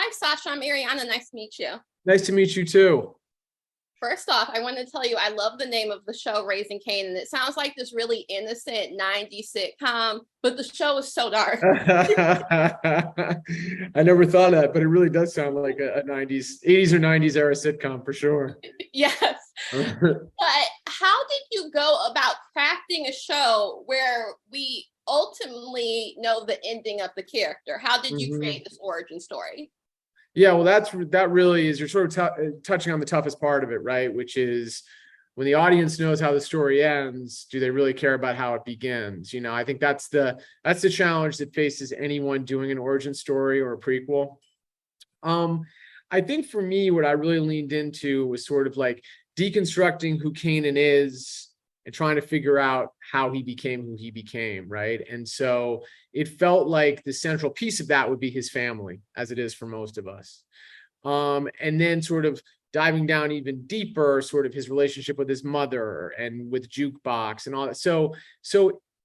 Hi, Sasha. I'm Ariana. Nice to meet you. Nice to meet you too. First off, I want to tell you I love the name of the show, Raising Kanan. It sounds like this really innocent 90s sitcom, but the show is so dark. I never thought of that, but it really does sound like a 90s, 80s or 90s era sitcom for sure. Yes. But how did you go about crafting a show where we ultimately know the ending of the character? How did you create this origin story? Yeah, well, that really is, you're sort of touching on the toughest part of it, right? Which is when the audience knows how the story ends, do they really care about how it begins? You know, I think that's the challenge that faces anyone doing an origin story or a prequel. I think for me, what I really leaned into was sort of like deconstructing who Kanan is and trying to figure out how he became who he became, right? And so it felt like the central piece of that would be his family, as it is for most of us. And then sort of diving down even deeper, sort of his relationship with his mother and with Jukebox and all that. So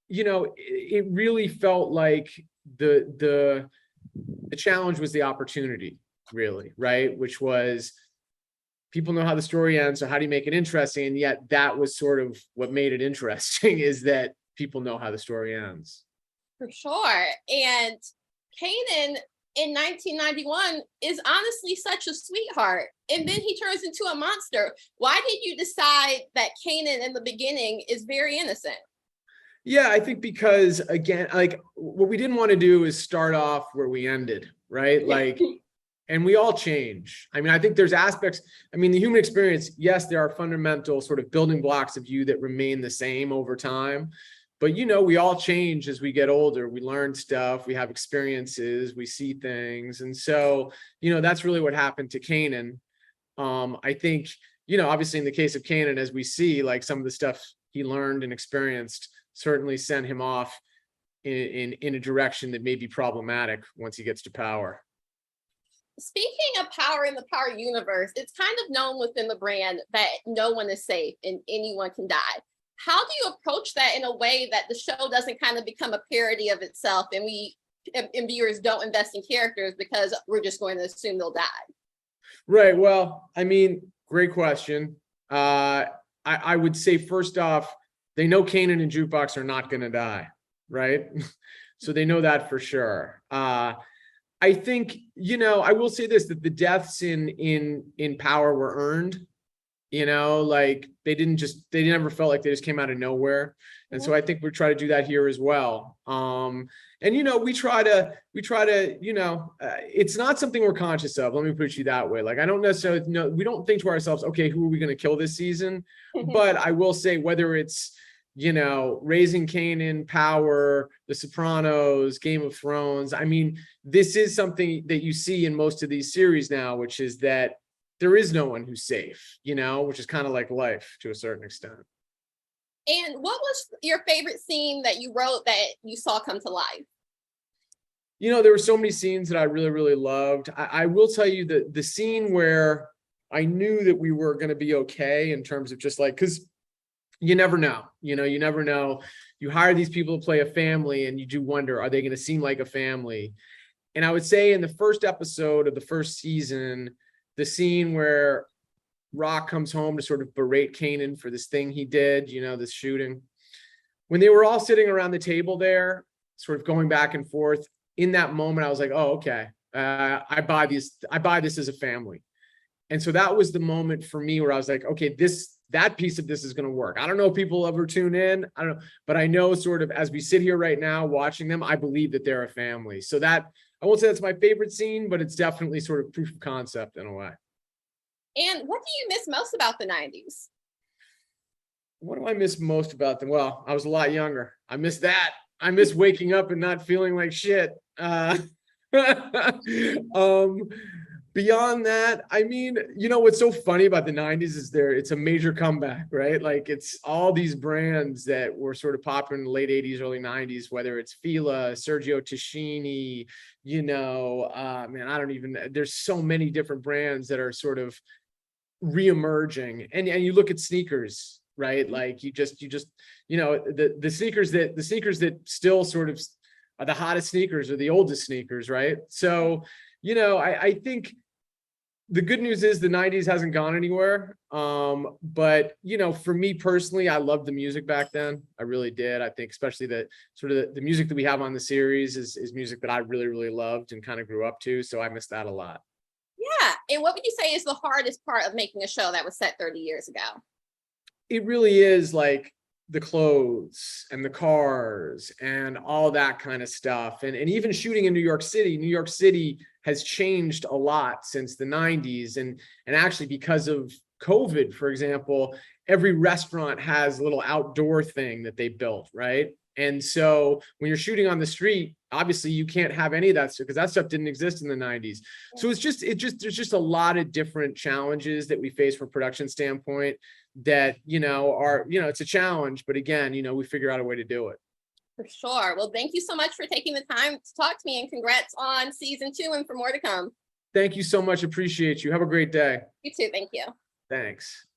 you know, it really felt like the challenge was the opportunity, really, right? Which was, people know how the story ends, so how do you make it interesting? And yet that was sort of what made it interesting, is that people know how the story ends. For sure. And Kanan in 1991 is honestly such a sweetheart. And then he turns into a monster. Why did you decide that Kanan in the beginning is very innocent? Yeah, I think because, again, like, what we didn't want to do is start off where we ended, right? Like, and we all change. I mean, I think there's aspects, I mean, the human experience, yes, there are fundamental sort of building blocks of you that remain the same over time. But, you know, we all change as we get older. We learn stuff, we have experiences, we see things. And so, you know, that's really what happened to Kanan. I think, you know, obviously in the case of Kanan, as we see, like, some of the stuff he learned and experienced certainly sent him off in a direction that may be problematic once he gets to power. Speaking of power in the Power universe, it's kind of known within the brand that no one is safe and anyone can die. How do you approach that in a way that the show doesn't kind of become a parody of itself and viewers don't invest in characters because we're just going to assume they'll die? Right. Well, I mean, great question. I would say, first off, they know Kanan and Jukebox are not going to die, right? So they know that for sure. I think, you know, I will say this, that the deaths in Power were earned. You know, like, they never felt like they just came out of nowhere. And so I think we try to do that here as well. And, you know, we try to, you know, it's not something we're conscious of. Let me put you that way. Like, I don't necessarily know, we don't think to ourselves, okay, who are we going to kill this season? But I will say, whether it's, you know, Raising Kanan, Power, The Sopranos, Game of Thrones, I mean, this is something that you see in most of these series now, which is that there is no one who's safe, you know, which is kind of like life to a certain extent. And what was your favorite scene that you wrote that you saw come to life? You know, there were so many scenes that I really, really loved. I will tell you that the scene where I knew that we were going to be okay in terms of just like, because you never know, you know, you never know. You hire these people to play a family and you do wonder, are they going to seem like a family? And I would say in the first episode of the first season, the scene where Rock comes home to sort of berate Kanan for this thing he did, you know, this shooting, when they were all sitting around the table there, sort of going back and forth, in that moment, I was like, oh, okay, I buy this as a family. And so that was the moment for me where I was like, okay, that piece of this is going to work. I don't know if people ever tune in. I don't know, but I know, sort of, as we sit here right now watching them, I believe that they're a family. So that, I won't say that's my favorite scene, but it's definitely sort of proof of concept in a way. And what do you miss most about the 90s? What do I miss most about them? Well, I was a lot younger. I miss that. I miss waking up and not feeling like shit. Beyond that, I mean, you know, what's so funny about the 90s is it's a major comeback, right? Like, it's all these brands that were sort of popular in the late 80s, early 90s, whether it's Fila, Sergio Tacchini, you know, man, there's so many different brands that are sort of reemerging. And you look at sneakers, right? Like, you just, you know, the sneakers that still sort of are the hottest sneakers or the oldest sneakers, right? So I think the good news is the 90s hasn't gone anywhere. But for me personally, I loved the music back then. I really did. I think especially the sort of the music that we have on the series is music that I really, really loved and kind of grew up to. So I miss that a lot. Yeah. And what would you say is the hardest part of making a show that was set 30 years ago? It really is like the clothes and the cars and all that kind of stuff. And even shooting in New York City has changed a lot since the 90s. And actually because of COVID, for example, every restaurant has a little outdoor thing that they built, right? And so when you're shooting on the street, obviously you can't have any of that stuff because that stuff didn't exist in the 90s. So there's just a lot of different challenges that we face from a production standpoint that, it's a challenge, but again, we figure out a way to do it. For sure. Well, thank you so much for taking the time to talk to me, and congrats on season 2 and for more to come. Thank you so much. Appreciate you. Have a great day. You too. Thank you. Thanks.